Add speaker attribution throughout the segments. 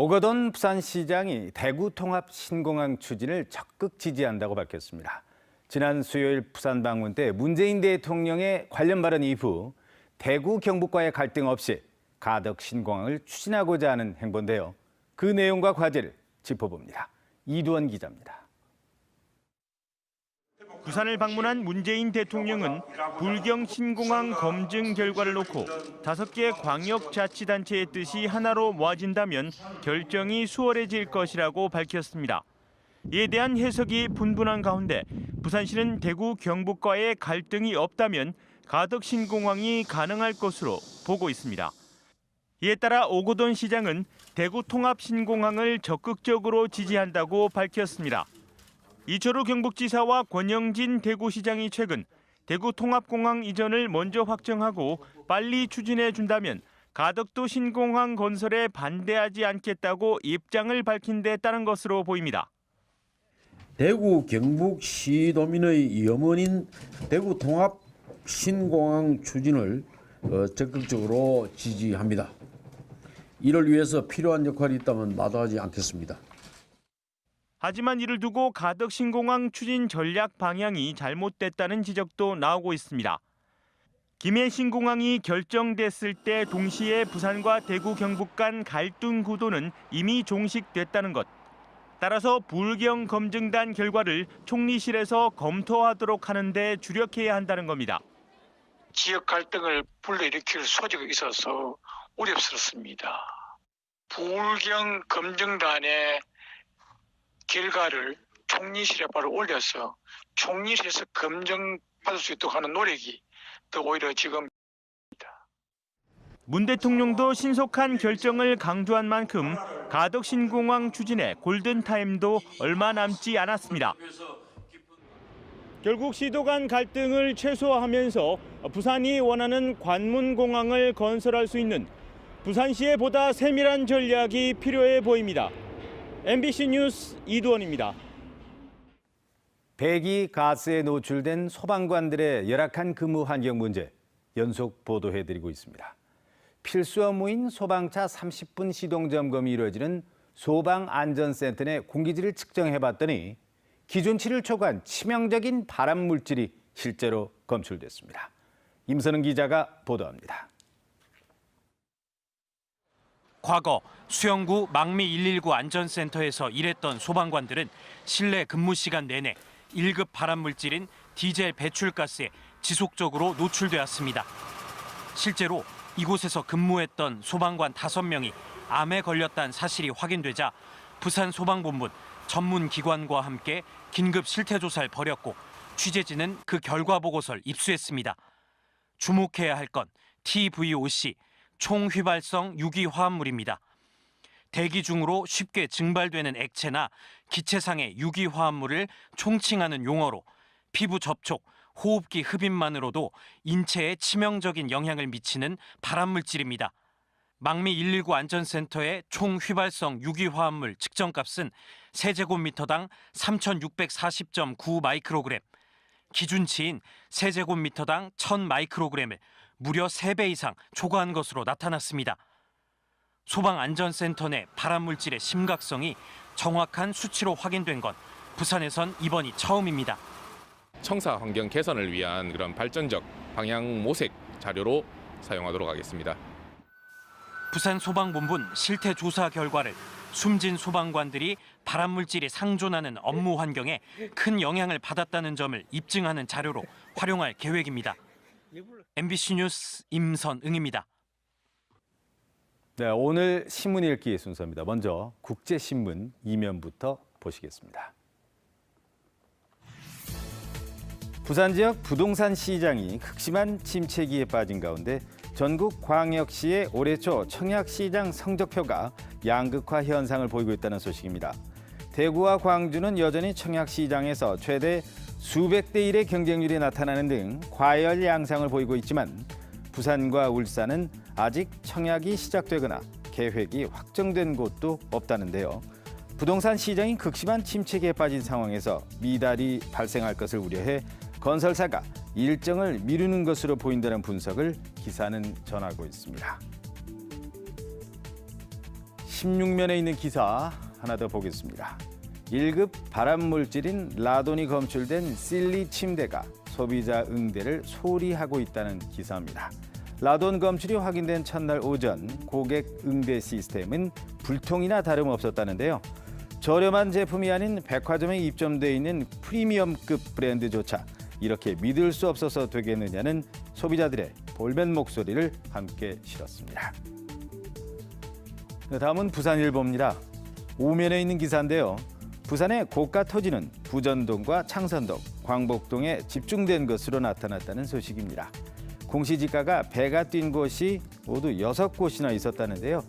Speaker 1: 오거돈 부산시장이 대구 통합 신공항 추진을 적극 지지한다고 밝혔습니다. 지난 수요일 부산 방문 때 문재인 대통령의 관련 발언 이후 대구 경북과의 갈등 없이 가덕 신공항을 추진하고자 하는 행보인데요. 그 내용과 과제를 짚어봅니다. 이두원 기자입니다.
Speaker 2: 부산을 방문한 문재인 대통령은 불경 신공항 검증 결과를 놓고 5개 광역자치단체의 뜻이 하나로 모아진다면 결정이 수월해질 것이라고 밝혔습니다. 이에 대한 해석이 분분한 가운데 부산시는 대구 경북과의 갈등이 없다면 가덕 신공항이 가능할 것으로 보고 있습니다. 이에 따라 오거돈 시장은 대구 통합 신공항을 적극적으로 지지한다고 밝혔습니다. 이철우 경북지사와 권영진 대구시장이 최근 대구 통합공항 이전을 먼저 확정하고 빨리 추진해 준다면 가덕도 신공항 건설에 반대하지 않겠다고 입장을 밝힌 데 따른 것으로 보입니다.
Speaker 3: 대구 경북 시도민의 염원인 대구 통합 신공항 추진을 적극적으로 지지합니다. 이를 위해서 필요한 역할이 있다면 마다하지 않겠습니다.
Speaker 2: 하지만 이를 두고 가덕 신공항 추진 전략 방향이 잘못됐다는 지적도 나오고 있습니다. 김해 신공항이 결정됐을 때 동시에 부산과 대구 경북 간 갈등 구도는 이미 종식됐다는 것. 따라서 불경 검증단 결과를 총리실에서 검토하도록 하는 데 주력해야 한다는 겁니다.
Speaker 4: 지역 갈등을 불러일으킬 소지가 있어서 어렵습니다. 불경 검증단의 결과를 총리실에 바로 올려서 총리실에서 검증받을 수 있도록 하는 노력이 더 오히려 지금.
Speaker 2: 문 대통령도 신속한 결정을 강조한 만큼 가덕 신공항 추진의 골든타임도 얼마 남지 않았습니다. 결국 시도 간 갈등을 최소화하면서 부산이 원하는 관문공항을 건설할 수 있는 부산시의 보다 세밀한 전략이 필요해 보입니다. MBC 뉴스 이두원입니다.
Speaker 1: 배기 가스에 노출된 소방관들의 열악한 근무 환경 문제 연속 보도해드리고 있습니다. 필수 업무인 소방차 30분 시동 점검이 이루어지는 소방안전센터 내 공기질을 측정해봤더니 기준치를 초과한 치명적인 발암 물질이 실제로 검출됐습니다. 임선은 기자가 보도합니다.
Speaker 5: 과거 수영구 망미 119 안전센터에서 일했던 소방관들은 실내 근무 시간 내내 1급 발암 물질인 디젤 배출가스에 지속적으로 노출되었습니다. 실제로 이곳에서 근무했던 소방관 5명이 암에 걸렸다는 사실이 확인되자 부산소방본부 전문기관과 함께 긴급 실태조사를 벌였고 취재진은 그 결과 보고서를 입수했습니다. 주목해야 할 건 TVOC, 총휘발성 유기화합물입니다. 대기 중으로 쉽게 증발되는 액체나 기체상의 유기화합물을 총칭하는 용어로 피부 접촉, 호흡기 흡입만으로도 인체에 치명적인 영향을 미치는 발암물질입니다. 망미 119 안전센터의 총휘발성 유기화합물 측정값은 세제곱미터당 3,640.9 마이크로그램, 기준치인 세제곱미터당 1,000 마이크로그램을 무려 3배 이상 초과한 것으로 나타났습니다. 소방안전센터 내 발암물질의 심각성이 정확한 수치로 확인된 건 부산에선 이번이 처음입니다.
Speaker 6: 청사 환경 개선을 위한 그런 발전적 방향 모색 자료로 사용하도록 하겠습니다.
Speaker 5: 부산소방본부는 실태 조사 결과를 숨진 소방관들이 발암물질이 상존하는 업무 환경에 큰 영향을 받았다는 점을 입증하는 자료로 활용할 계획입니다. MBC 뉴스 임선응입니다.
Speaker 1: 네, 오늘 신문 읽기 순서입니다. 먼저 국제신문 이면부터 보시겠습니다. 부산 지역 부동산 시장이 극심한 침체기에 빠진 가운데 전국 광역시의 올해 초 청약시장 성적표가 양극화 현상을 보이고 있다는 소식입니다. 대구와 광주는 여전히 청약시장에서 최대 수백 대 1의 경쟁률이 나타나는 등 과열 양상을 보이고 있지만 부산과 울산은 아직 청약이 시작되거나 계획이 확정된 곳도 없다는데요. 부동산 시장이 극심한 침체기에 빠진 상황에서 미달이 발생할 것을 우려해 건설사가 일정을 미루는 것으로 보인다는 분석을 기사는 전하고 있습니다. 16면에 있는 기사 하나 더 보겠습니다. 1급 발암물질인 라돈이 검출된 실리 침대가 소비자 응대를 소홀히 하고 있다는 기사입니다. 라돈 검출이 확인된 첫날 오전 고객 응대 시스템은 불통이나 다름없었다는데요. 저렴한 제품이 아닌 백화점에 입점돼 있는 프리미엄급 브랜드조차 이렇게 믿을 수 없어서 되겠느냐는 소비자들의 볼멘 목소리를 함께 실었습니다. 다음은 부산일보입니다. 5면에 있는 기사인데요. 부산의 고가 토지는 부전동과 창선동, 광복동에 집중된 것으로 나타났다는 소식입니다. 공시지가가 배가 뛴 곳이 모두 6곳이나 있었다는데요.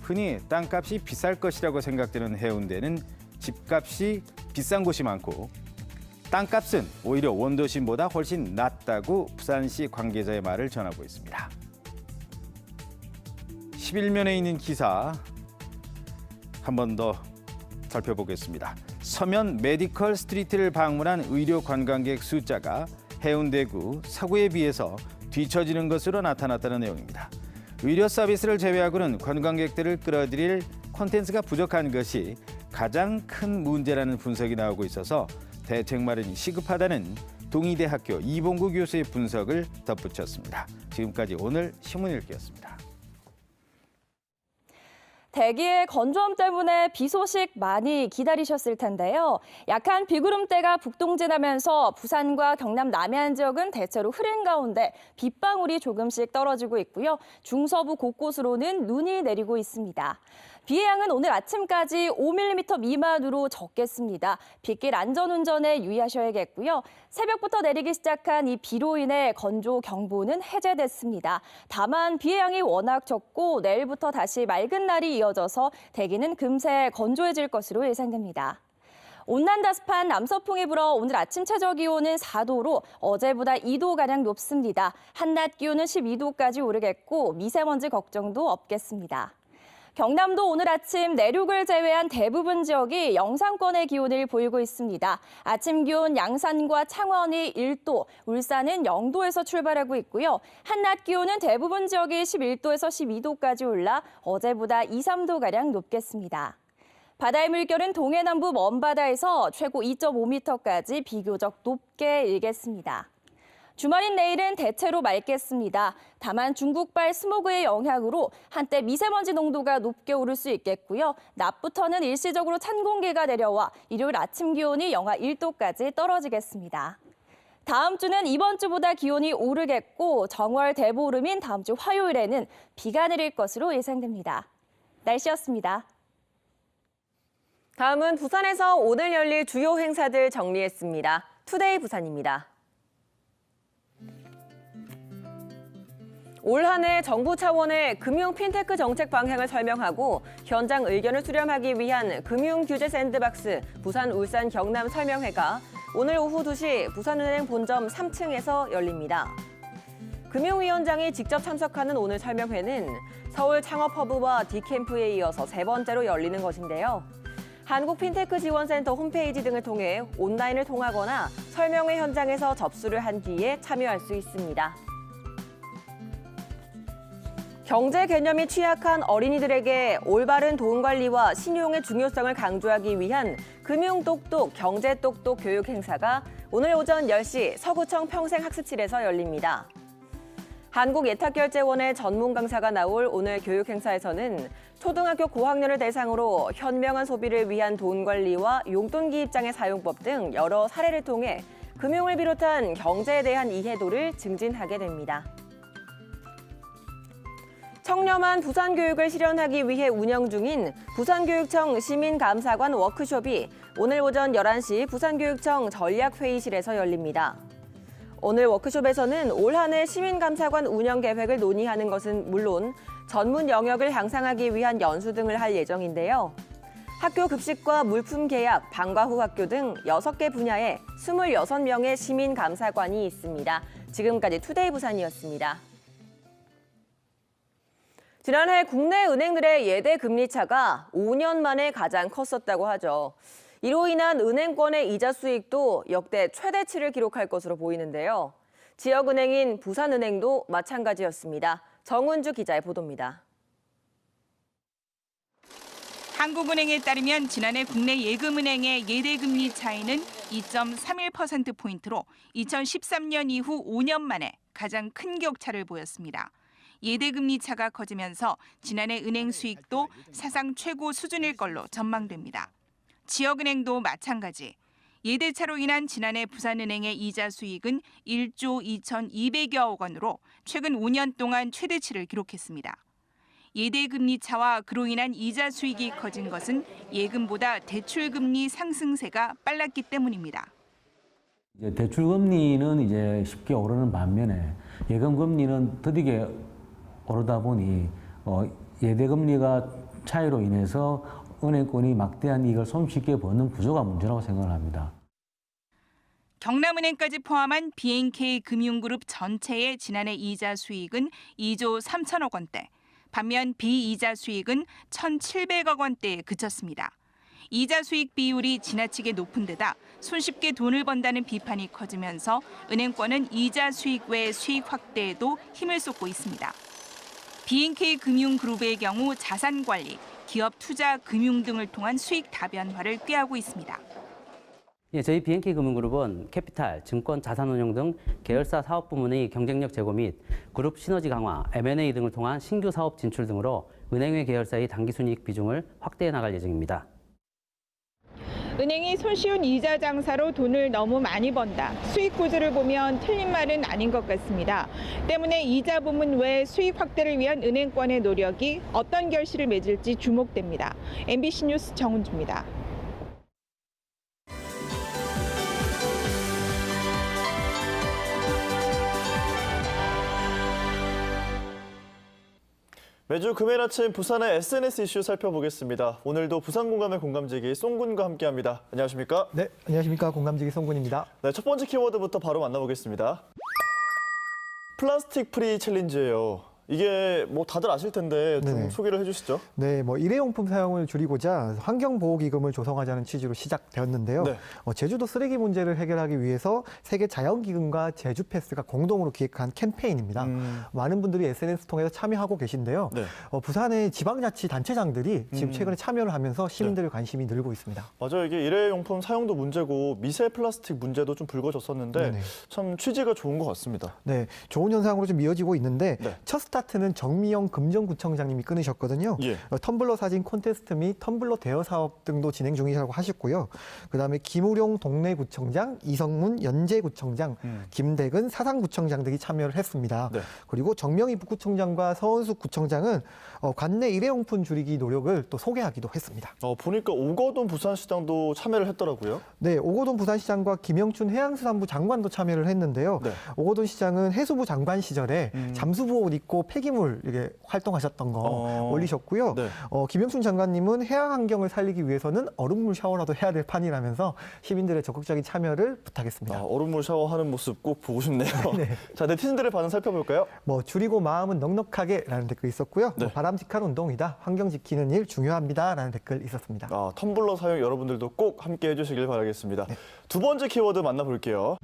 Speaker 1: 흔히 땅값이 비쌀 것이라고 생각되는 해운대는 집값이 비싼 곳이 많고 땅값은 오히려 원도심보다 훨씬 낮다고 부산시 관계자의 말을 전하고 있습니다. 11면에 있는 기사 한 번 더 살펴보겠습니다. 서면 메디컬 스트리트를 방문한 의료 관광객 숫자가 해운대구 서구에 비해서 뒤처지는 것으로 나타났다는 내용입니다. 의료 서비스를 제외하고는 관광객들을 끌어들일 콘텐츠가 부족한 것이 가장 큰 문제라는 분석이 나오고 있어서 대책 마련이 시급하다는 동의대학교 이봉구 교수의 분석을 덧붙였습니다. 지금까지 오늘 신문 읽기였습니다.
Speaker 7: 대기의 건조함 때문에 비 소식 많이 기다리셨을 텐데요. 약한 비구름대가 북동진하면서 부산과 경남 남해안 지역은 대체로 흐린 가운데 빗방울이 조금씩 떨어지고 있고요. 중서부 곳곳으로는 눈이 내리고 있습니다. 비의 양은 오늘 아침까지 5mm 미만으로 적겠습니다. 빗길 안전운전에 유의하셔야겠고요. 새벽부터 내리기 시작한 이 비로 인해 건조 경보는 해제됐습니다. 다만 비의 양이 워낙 적고 내일부터 다시 맑은 날이 이어져서 대기는 금세 건조해질 것으로 예상됩니다. 온난다습한 남서풍이 불어 오늘 아침 최저 기온은 4도로 어제보다 2도가량 높습니다. 한낮 기온은 12도까지 오르겠고 미세먼지 걱정도 없겠습니다. 경남도 오늘 아침 내륙을 제외한 대부분 지역이 영상권의 기온을 보이고 있습니다. 아침 기온 양산과 창원이 1도, 울산은 0도에서 출발하고 있고요. 한낮 기온은 대부분 지역이 11도에서 12도까지 올라 어제보다 2, 3도가량 높겠습니다. 바다의 물결은 동해남부 먼바다에서 최고 2.5m까지 비교적 높게 일겠습니다. 주말인 내일은 대체로 맑겠습니다. 다만 중국발 스모그의 영향으로 한때 미세먼지 농도가 높게 오를 수 있겠고요. 낮부터는 일시적으로 찬 공기가 내려와 일요일 아침 기온이 영하 1도까지 떨어지겠습니다. 다음 주는 이번 주보다 기온이 오르겠고 정월 대보름인 다음 주 화요일에는 비가 내릴 것으로 예상됩니다. 날씨였습니다.
Speaker 8: 다음은 부산에서 오늘 열릴 주요 행사들 정리했습니다. 투데이 부산입니다. 올 한 해 정부 차원의 금융 핀테크 정책 방향을 설명하고 현장 의견을 수렴하기 위한 금융규제 샌드박스 부산, 울산, 경남 설명회가 오늘 오후 2시 부산은행 본점 3층에서 열립니다. 금융위원장이 직접 참석하는 오늘 설명회는 서울 창업허브와 D캠프에 이어서 3번째로 열리는 것인데요. 한국핀테크지원센터 홈페이지 등을 통해 온라인을 통하거나 설명회 현장에서 접수를 한 뒤에 참여할 수 있습니다. 경제 개념이 취약한 어린이들에게 올바른 돈 관리와 신용의 중요성을 강조하기 위한 금융똑똑, 경제똑똑 교육 행사가 오늘 오전 10시 서구청 평생학습실에서 열립니다. 한국예탁결제원의 전문 강사가 나올 오늘 교육 행사에서는 초등학교 고학년을 대상으로 현명한 소비를 위한 돈 관리와 용돈기 입장의 사용법 등 여러 사례를 통해 금융을 비롯한 경제에 대한 이해도를 증진하게 됩니다. 청렴한 부산교육을 실현하기 위해 운영 중인 부산교육청 시민감사관 워크숍이 오늘 오전 11시 부산교육청 전략회의실에서 열립니다. 오늘 워크숍에서는 올 한 해 시민감사관 운영 계획을 논의하는 것은 물론 전문 영역을 향상하기 위한 연수 등을 할 예정인데요. 학교 급식과 물품 계약, 방과 후 학교 등 6개 분야에 26명의 시민감사관이 있습니다. 지금까지 투데이 부산이었습니다. 지난해 국내 은행들의 예대 금리 차가 5년 만에 가장 컸었다고 하죠. 이로 인한 은행권의 이자 수익도 역대 최대치를 기록할 것으로 보이는데요. 지역은행인 부산은행도 마찬가지였습니다. 정은주 기자의 보도입니다.
Speaker 9: 한국은행에 따르면 지난해 국내 예금은행의 예대금리 차이는 2.31%포인트로 2013년 이후 5년 만에 가장 큰 격차를 보였습니다. 예대금리 차가 커지면서 지난해 은행 수익도 사상 최고 수준일 걸로 전망됩니다. 지역은행도 마찬가지. 예대차로 인한 지난해 부산은행의 이자 수익은 1조 2,200여억 원으로 최근 5년 동안 최대치를 기록했습니다. 예대금리 차와 그로 인한 이자 수익이 커진 것은 예금보다 대출금리 상승세가 빨랐기 때문입니다.
Speaker 10: 대출금리는 이제 쉽게 오르는 반면에 예금금리는 더디게 오르다 보니 예대금리가 차이로 인해서 은행권이 막대한 이익을 손쉽게 버는 구조가 문제라고 생각을 합니다.
Speaker 9: 경남은행까지 포함한 BNK 금융그룹 전체의 지난해 이자 수익은 2조 3천억 원대, 반면 비이자 수익은 1,700억 원대에 그쳤습니다. 이자 수익 비율이 지나치게 높은 데다 손쉽게 돈을 번다는 비판이 커지면서 은행권은 이자 수익 외 수익 확대에도 힘을 쏟고 있습니다. BNK 금융그룹의 경우 자산 관리, 기업 투자, 금융 등을 통한 수익 다변화를 꾀하고 있습니다.
Speaker 11: 예, 저희 BNK 금융그룹은 캐피탈, 증권, 자산운용 등 계열사 사업 부문의 경쟁력 제고 및 그룹 시너지 강화, M&A 등을 통한 신규 사업 진출 등으로 은행외 계열사의 당기순이익 비중을 확대해 나갈 예정입니다.
Speaker 9: 은행이 손쉬운 이자 장사로 돈을 너무 많이 번다. 수익 구조를 보면 틀린 말은 아닌 것 같습니다. 때문에 이자 부문 외 수익 확대를 위한 은행권의 노력이 어떤 결실을 맺을지 주목됩니다. MBC 뉴스 정은주입니다.
Speaker 12: 매주 금요일 아침 부산의 SNS 이슈 살펴보겠습니다. 오늘도 부산 공감의 공감지기 송군과 함께합니다. 안녕하십니까?
Speaker 13: 네, 안녕하십니까. 공감지기 송군입니다.
Speaker 12: 네, 첫 번째 키워드부터 바로 만나보겠습니다. 플라스틱 프리 챌린지예요. 이게 뭐 다들 아실 텐데 좀
Speaker 13: 네네.
Speaker 12: 소개를 해주시죠.
Speaker 13: 네, 뭐 일회용품 사용을 줄이고자 환경보호기금을 조성하자는 취지로 시작되었는데요.
Speaker 12: 네.
Speaker 13: 제주도 쓰레기 문제를 해결하기 위해서 세계 자연기금과 제주패스가 공동으로 기획한 캠페인입니다. 많은 분들이 SNS 통해서 참여하고 계신데요.
Speaker 12: 네.
Speaker 13: 부산의 지방자치단체장들이 지금 최근에 참여를 하면서 시민들의 관심이 늘고 있습니다.
Speaker 12: 맞아요. 이게 일회용품 사용도 문제고 미세 플라스틱 문제도 좀 불거졌었는데
Speaker 13: 네네.
Speaker 12: 참 취지가 좋은 것 같습니다.
Speaker 13: 네, 좋은 현상으로 좀 이어지고 있는데
Speaker 12: 네.
Speaker 13: 첫 스타트는 정미영 금정구청장님이 끊으셨거든요.
Speaker 12: 예.
Speaker 13: 텀블러 사진 콘테스트 및 텀블러 대여 사업 등도 진행 중이라고 하셨고요. 그다음에 김우룡 동래구청장, 이성문 연제구청장, 김대근 사상구청장 등이 참여를 했습니다.
Speaker 12: 네.
Speaker 13: 그리고 정명희 북구청장과 서은숙 구청장은 관내 일회용품 줄이기 노력을 또 소개하기도 했습니다.
Speaker 12: 보니까 오거돈 부산시장도 참여를 했더라고요.
Speaker 13: 네, 오거돈 부산시장과 김영춘 해양수산부 장관도 참여를 했는데요.
Speaker 12: 네.
Speaker 13: 오거돈 시장은 해수부 장관 시절에 잠수부 옷 입고 폐기물 이렇게 활동하셨던 거 올리셨고요.
Speaker 12: 네.
Speaker 13: 김영춘 장관님은 해양 환경을 살리기 위해서는 얼음물 샤워라도 해야 될 판이라면서 시민들의 적극적인 참여를 부탁했습니다.
Speaker 12: 얼음물 샤워하는 모습 꼭 보고 싶네요.
Speaker 13: 네.
Speaker 12: 자, 네티즌들의 반응 살펴볼까요?
Speaker 13: 줄이고 마음은 넉넉하게라는 댓글 있었고요.
Speaker 12: 네.
Speaker 13: 바람직한 운동이다. 환경 지키는 일 중요합니다라는 댓글 있었습니다.
Speaker 12: 텀블러 사용 여러분들도 꼭 함께 해주시길 바라겠습니다.
Speaker 13: 네.
Speaker 12: 두 번째 키워드 만나볼게요.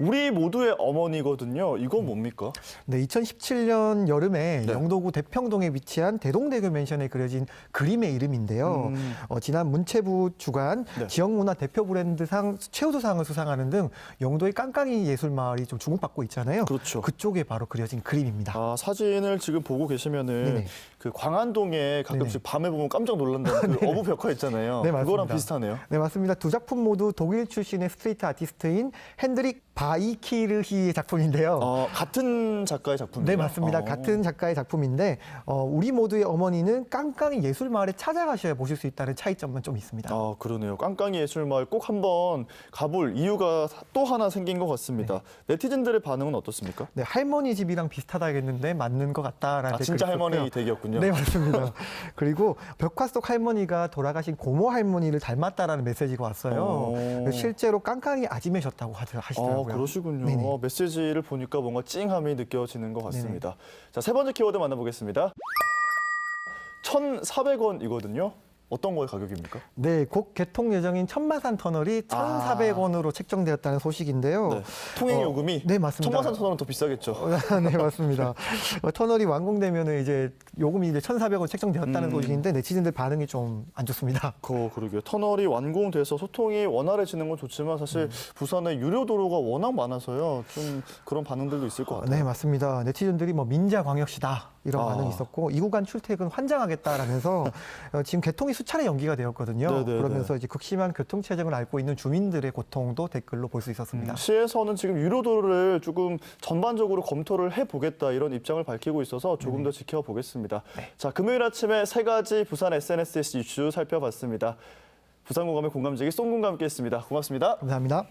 Speaker 12: 우리 모두의 어머니거든요. 이건 뭡니까?
Speaker 13: 네, 2017년 여름에
Speaker 12: 네.
Speaker 13: 영도구 대평동에 위치한 대동대교 맨션에 그려진 그림의 이름인데요. 지난 문체부 주관
Speaker 12: 네.
Speaker 13: 지역문화 대표 브랜드상 최우수상을 수상하는 등 영도의 깡깡이 예술마을이 좀 주목받고 있잖아요.
Speaker 12: 그렇죠.
Speaker 13: 그쪽에 바로 그려진 그림입니다.
Speaker 12: 사진을 지금 보고 계시면은
Speaker 13: 네네.
Speaker 12: 그 광안동에 가끔씩 밤에 보면 깜짝 놀란다는 그 어부 벽화 있잖아요.
Speaker 13: 네, 맞습니다.
Speaker 12: 그거랑 비슷하네요.
Speaker 13: 네, 맞습니다. 두 작품 모두 독일 출신의 스트리트 아티스트인 핸드릭 바이키르히의 작품인데요.
Speaker 12: 같은 작가의 작품이에요?
Speaker 13: 네, 맞습니다. 같은 작가의 작품인데 우리 모두의 어머니는 깡깡이 예술마을에 찾아가셔야 보실 수 있다는 차이점은 좀 있습니다.
Speaker 12: 그러네요. 깡깡이 예술마을 꼭 한번 가볼 이유가 또 하나 생긴 것 같습니다. 네. 네티즌들의 반응은 어떻습니까?
Speaker 13: 네, 할머니 집이랑 비슷하다겠는데 맞는 것 같다라는 댓글이
Speaker 12: 진짜
Speaker 13: 있었고요.
Speaker 12: 할머니 댁이었군요.
Speaker 13: 네, 맞습니다. 그리고 벽화 속 할머니가 돌아가신 고모 할머니를 닮았다라는 메시지가 왔어요. 실제로 깡깡이 아지매셨다고 하시더라고요.
Speaker 12: 그러시군요.
Speaker 13: 네네.
Speaker 12: 메시지를 보니까 뭔가 찡함이 느껴지는 것 같습니다. 자, 세 번째 키워드 만나보겠습니다. 1,400원이거든요. 어떤 거의 가격입니까?
Speaker 13: 네, 곧 개통 예정인 천마산 터널이 1,400원으로 책정되었다는 소식인데요.
Speaker 12: 네. 통행 요금이
Speaker 13: 네, 맞습니다.
Speaker 12: 천마산 터널은 더 비싸겠죠.
Speaker 13: 네, 맞습니다. 터널이 완공되면 이제 요금이 이제 1,400원 책정되었다는 소식인데 네티즌들 반응이 좀 안 좋습니다.
Speaker 12: 그러게요. 터널이 완공돼서 소통이 원활해지는 건 좋지만 사실 부산에 유료 도로가 워낙 많아서요. 좀 그런 반응들도 있을 것 같아요.
Speaker 13: 네, 맞습니다. 네티즌들이 뭐 민자광역시다 이런 반응이 있었고 이 구간 출퇴근 환장하겠다라면서 지금 개통이 수차례 연기가 되었거든요.
Speaker 12: 네네네.
Speaker 13: 그러면서 이제 극심한 교통 체증을 앓고 있는 주민들의 고통도 댓글로 볼 수 있었습니다.
Speaker 12: 시에서는 지금 유료 도로를 조금 전반적으로 검토를 해보겠다 이런 입장을 밝히고 있어서 조금 더 지켜보겠습니다.
Speaker 13: 네.
Speaker 12: 자, 금요일 아침에 세 가지 부산 SNS 이슈 살펴봤습니다. 부산공감의 공감지기 송군과 함께했습니다. 고맙습니다.
Speaker 13: 감사합니다.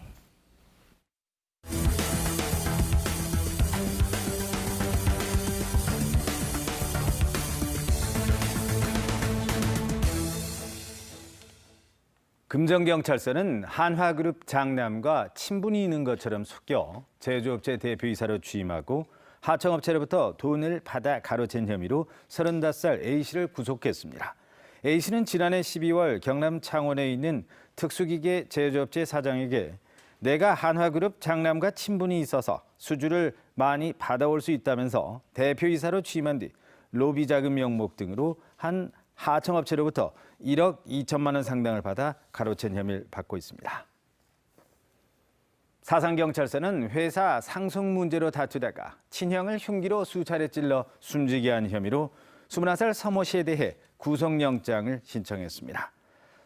Speaker 1: 금정경찰서는 한화그룹 장남과 친분이 있는 것처럼 속여 제조업체 대표이사로 취임하고 하청업체로부터 돈을 받아 가로챈 혐의로 35살 A씨를 구속했습니다. A씨는 지난해 12월 경남 창원에 있는 특수기계 제조업체 사장에게 내가 한화그룹 장남과 친분이 있어서 수주를 많이 받아올 수 있다면서 대표이사로 취임한 뒤 로비 자금 명목 등으로 한 하청업체로부터 1억 2천만 원 상당을 받아 가로챈 혐의를 받고 있습니다. 사상경찰서는 회사 상속 문제로 다투다가 친형을 흉기로 수차례 찔러 숨지게 한 혐의로 21살 서모 씨에 대해 구속영장을 신청했습니다.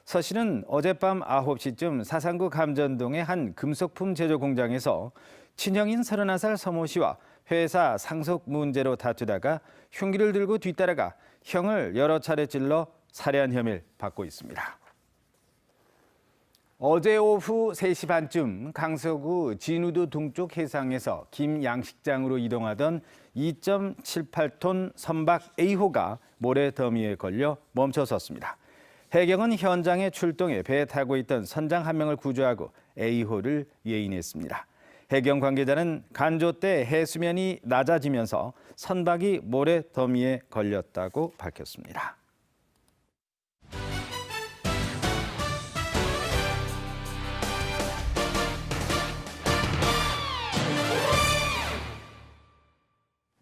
Speaker 1: 서 씨는 어젯밤 9시쯤 사상구 감전동의 한 금속품 제조 공장에서 친형인 31살 서모 씨와 회사 상속 문제로 다투다가 흉기를 들고 뒤따라가 형을 여러 차례 찔러 살해한 혐의를 받고 있습니다. 어제 오후 3시 반쯤 강서구 진우도 동쪽 해상에서 김양식장으로 이동하던 2.78톤 선박 A호가 모래 더미에 걸려 멈춰섰습니다. 해경은 현장에 출동해 배에 타고 있던 선장 1명을 구조하고 A호를 예인했습니다. 해경 관계자는 간조 때 해수면이 낮아지면서 선박이 모래 더미에 걸렸다고 밝혔습니다.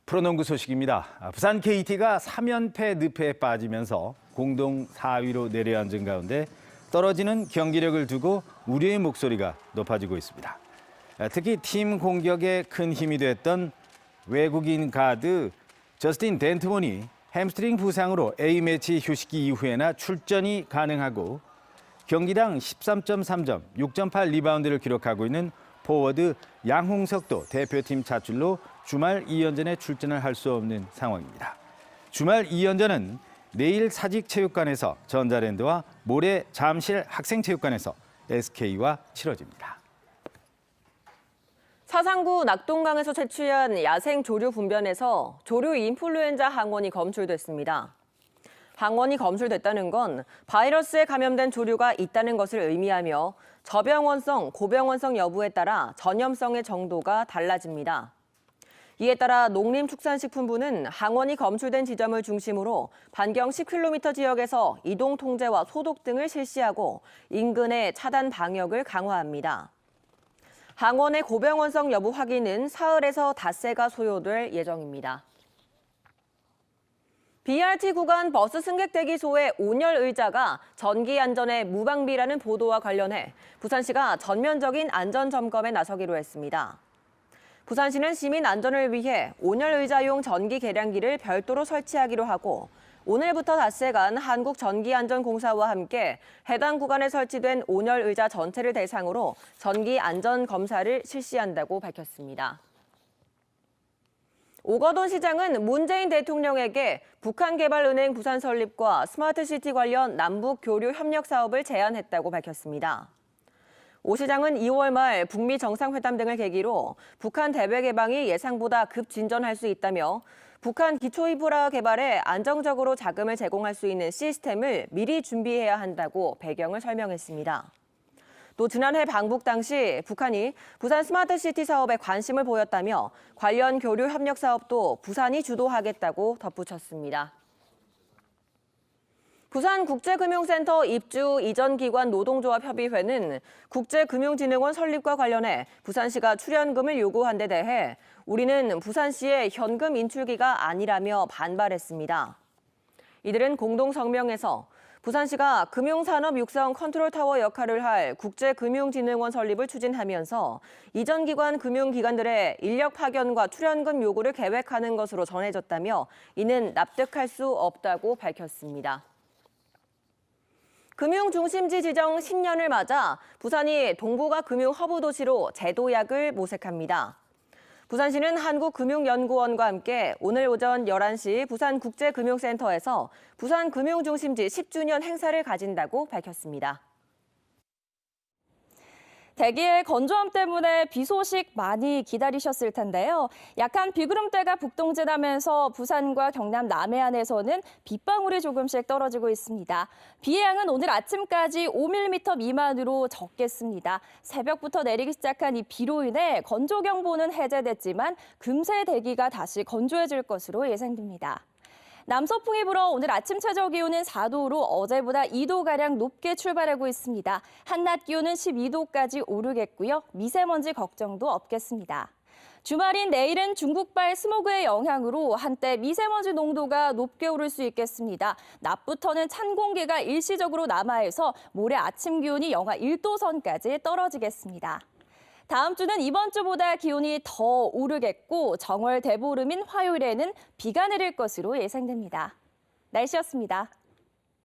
Speaker 1: 프로농구 소식입니다. 부산 KT가 3연패 늪에 빠지면서 공동 4위로 내려앉은 가운데 떨어지는 경기력을 두고 우려의 목소리가 높아지고 있습니다. 특히 팀 공격에 큰 힘이 됐던 외국인 가드 저스틴 덴트몬이 햄스트링 부상으로 A매치 휴식기 이후에나 출전이 가능하고 경기당 13.3점, 6.8 리바운드를 기록하고 있는 포워드 양홍석도 대표팀 차출로 주말 2연전에 출전을 할 수 없는 상황입니다. 주말 2연전은 내일 사직체육관에서 전자랜드와 모레 잠실 학생체육관에서 SK와 치러집니다.
Speaker 8: 사상구 낙동강에서 채취한 야생 조류 분변에서 조류 인플루엔자 항원이 검출됐습니다. 항원이 검출됐다는 건 바이러스에 감염된 조류가 있다는 것을 의미하며 저병원성, 고병원성 여부에 따라 전염성의 정도가 달라집니다. 이에 따라 농림축산식품부는 항원이 검출된 지점을 중심으로 반경 10km 지역에서 이동 통제와 소독 등을 실시하고 인근의 차단 방역을 강화합니다. 항원의 고병원성 여부 확인은 사흘에서 닷새가 소요될 예정입니다. BRT 구간 버스 승객 대기소의 온열 의자가 전기 안전에 무방비라는 보도와 관련해 부산시가 전면적인 안전 점검에 나서기로 했습니다. 부산시는 시민 안전을 위해 온열 의자용 전기 계량기를 별도로 설치하기로 하고 오늘부터 닷새간 한국전기안전공사와 함께 해당 구간에 설치된 온열 의자 전체를 대상으로 전기 안전 검사를 실시한다고 밝혔습니다. 오거돈 시장은 문재인 대통령에게 북한개발은행 부산 설립과 스마트시티 관련 남북 교류 협력 사업을 제안했다고 밝혔습니다. 오 시장은 2월 말 북미 정상회담 등을 계기로 북한 대외 개방이 예상보다 급진전할 수 있다며 북한 기초인프라 개발에 안정적으로 자금을 제공할 수 있는 시스템을 미리 준비해야 한다고 배경을 설명했습니다. 또 지난해 방북 당시 북한이 부산 스마트시티 사업에 관심을 보였다며 관련 교류 협력 사업도 부산이 주도하겠다고 덧붙였습니다. 부산국제금융센터 입주 이전 기관 노동조합 협의회는 국제금융진흥원 설립과 관련해 부산시가 출연금을 요구한 데 대해 우리는 부산시의 현금 인출기가 아니라며 반발했습니다. 이들은 공동 성명에서 부산시가 금융산업 육성 컨트롤타워 역할을 할 국제금융진흥원 설립을 추진하면서 이전 기관 금융기관들의 인력 파견과 출연금 요구를 계획하는 것으로 전해졌다며 이는 납득할 수 없다고 밝혔습니다. 금융중심지 지정 10년을 맞아 부산이 동북아 금융 허브 도시로 재도약을 모색합니다. 부산시는 한국금융연구원과 함께 오늘 오전 11시 부산국제금융센터에서 부산 금융중심지 10주년 행사를 가진다고 밝혔습니다.
Speaker 7: 대기의 건조함 때문에 비 소식 많이 기다리셨을 텐데요. 약한 비구름대가 북동진하면서 부산과 경남 남해안에서는 빗방울이 조금씩 떨어지고 있습니다. 비의 양은 오늘 아침까지 5mm 미만으로 적겠습니다. 새벽부터 내리기 시작한 이 비로 인해 건조경보는 해제됐지만 금세 대기가 다시 건조해질 것으로 예상됩니다. 남서풍이 불어 오늘 아침 최저 기온은 4도로 어제보다 2도가량 높게 출발하고 있습니다. 한낮 기온은 12도까지 오르겠고요. 미세먼지 걱정도 없겠습니다. 주말인 내일은 중국발 스모그의 영향으로 한때 미세먼지 농도가 높게 오를 수 있겠습니다. 낮부터는 찬 공기가 일시적으로 남하해서 모레 아침 기온이 영하 1도 선까지 떨어지겠습니다. 다음 주는 이번 주보다 기온이 더 오르겠고 정월 대보름인 화요일에는 비가 내릴 것으로 예상됩니다. 날씨였습니다.